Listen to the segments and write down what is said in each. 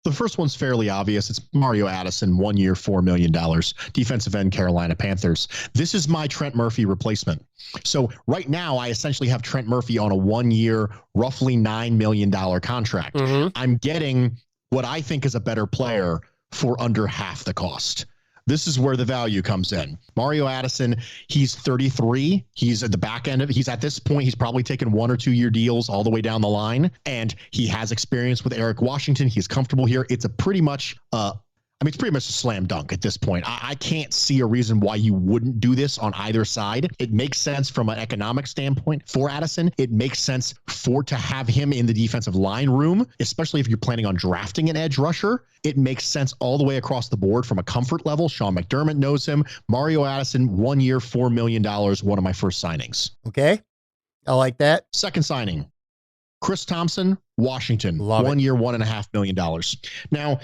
The first one's fairly obvious. It's Mario Addison, 1 year, $4 million, defensive end, Carolina Panthers. This is my Trent Murphy replacement. So right now, I essentially have Trent Murphy on a 1 year, roughly $9 million contract. I'm getting what I think is a better player for under half the cost. This is where the value comes in. Mario Addison, he's 33. He's at the back end of it. He's at this point, he's probably taken 1 or 2 year deals all the way down the line. And he has experience with Eric Washington. He's comfortable here. It's a pretty much, it's pretty much a slam dunk at this point. I can't see a reason why you wouldn't do this on either side. It makes sense from an economic standpoint for Addison. It makes sense to have him in the defensive line room, especially if you're planning on drafting an edge rusher. It makes sense all the way across the board from a comfort level. Sean McDermott knows him. Mario Addison, 1 year, $4 million, one of my first signings. Okay. I like that. Second signing, Chris Thompson, Washington, Love 1 year, $1.5 million. Now,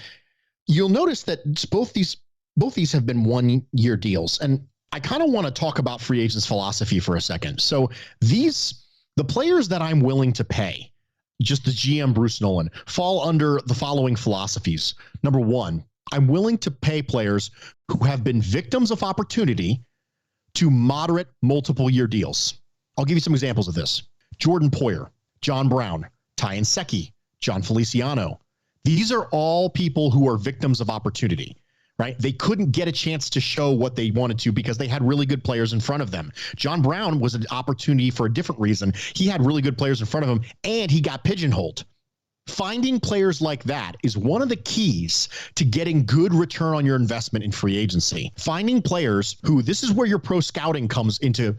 you'll notice that both these have been 1 year deals. And I kind of want to talk about free agents philosophy for a second. So the players that I'm willing to pay, just the GM Bruce Nolan, fall under the following philosophies. Number one, I'm willing to pay players who have been victims of opportunity to moderate multiple year deals. I'll give you some examples of this. Jordan Poyer, John Brown, Ty Nsekhe, John Feliciano. These are all people who are victims of opportunity, right? They couldn't get a chance to show what they wanted to because they had really good players in front of them. John Brown was an opportunity for a different reason. He had really good players in front of him, and he got pigeonholed. Finding players like that is one of the keys to getting good return on your investment in free agency. Finding players who, this is where your pro scouting comes into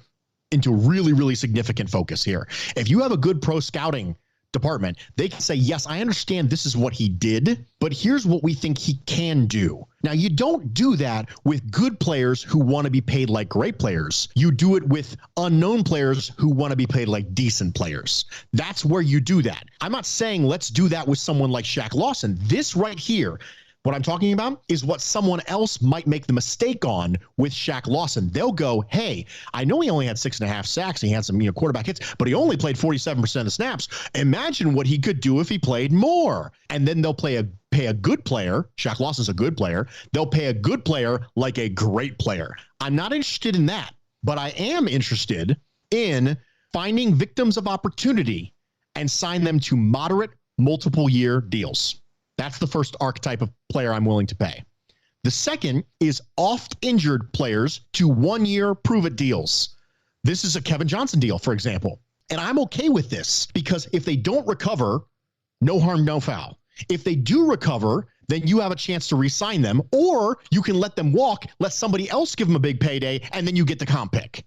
really, really significant focus here. If you have a good pro scouting department, they can say, yes, I understand this is what he did, but here's what we think he can do. Now, you don't do that with good players who want to be paid like great players. You do it with unknown players who want to be paid like decent players. That's where you do that. I'm not saying let's do that with someone like Shaq Lawson. This right here, what I'm talking about is what someone else might make the mistake on with Shaq Lawson. They'll go, hey, I know he only had 6.5 sacks. He had some quarterback hits, but he only played 47% of the snaps. Imagine what he could do if he played more. And then they'll pay a good player. Shaq Lawson's a good player. They'll pay a good player like a great player. I'm not interested in that, but I am interested in finding victims of opportunity and sign them to moderate multiple year deals. That's the first archetype of player I'm willing to pay. The second is oft-injured players to 1 year prove-it deals. This is a Kevin Johnson deal, for example. And I'm okay with this because if they don't recover, no harm, no foul. If they do recover, then you have a chance to re-sign them, or you can let them walk, let somebody else give them a big payday, and then you get the comp pick.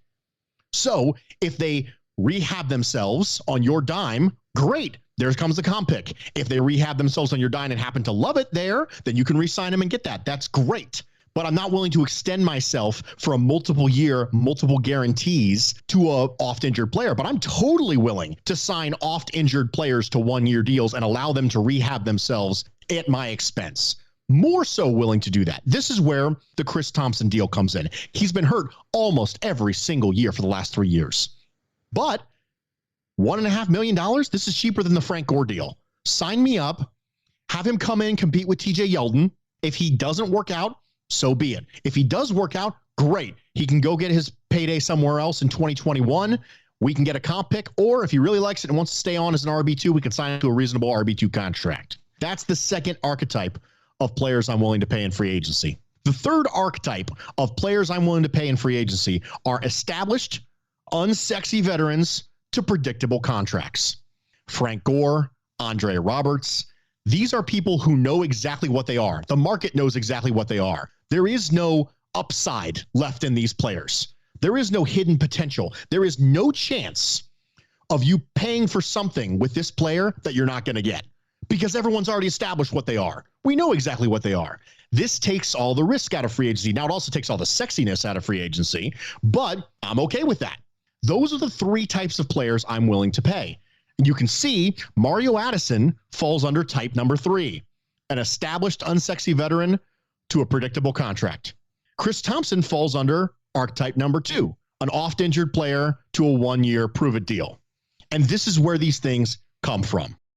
So if they rehab themselves on your dime, great. There comes the comp pick. If they rehab themselves on your dime and happen to love it there, then you can re-sign them and get that. That's great. But I'm not willing to extend myself for a multiple year, multiple guarantees to a oft-injured player. But I'm totally willing to sign oft-injured players to 1 year deals and allow them to rehab themselves at my expense. More so willing to do that. This is where the Chris Thompson deal comes in. He's been hurt almost every single year for the last 3 years. But $1.5 million, this is cheaper than the Frank Gore deal. Sign me up, have him come in, compete with TJ Yeldon. If he doesn't work out, so be it. If he does work out, great. He can go get his payday somewhere else in 2021. We can get a comp pick, or if he really likes it and wants to stay on as an RB2, we can sign him to a reasonable RB2 contract. That's the second archetype of players I'm willing to pay in free agency. The third archetype of players I'm willing to pay in free agency are established, unsexy veterans to predictable contracts. Frank Gore, Andre Roberts. These are people who know exactly what they are. The market knows exactly what they are. There is no upside left in these players. There is no hidden potential. There is no chance of you paying for something with this player that you're not going to get because everyone's already established what they are. We know exactly what they are. This takes all the risk out of free agency. Now, it also takes all the sexiness out of free agency, but I'm okay with that. Those are the three types of players I'm willing to pay. You can see Mario Addison falls under type number 3, an established unsexy veteran to a predictable contract. Chris Thompson falls under archetype number 2, an oft-injured player to a 1 year prove-it deal. And this is where these things come from.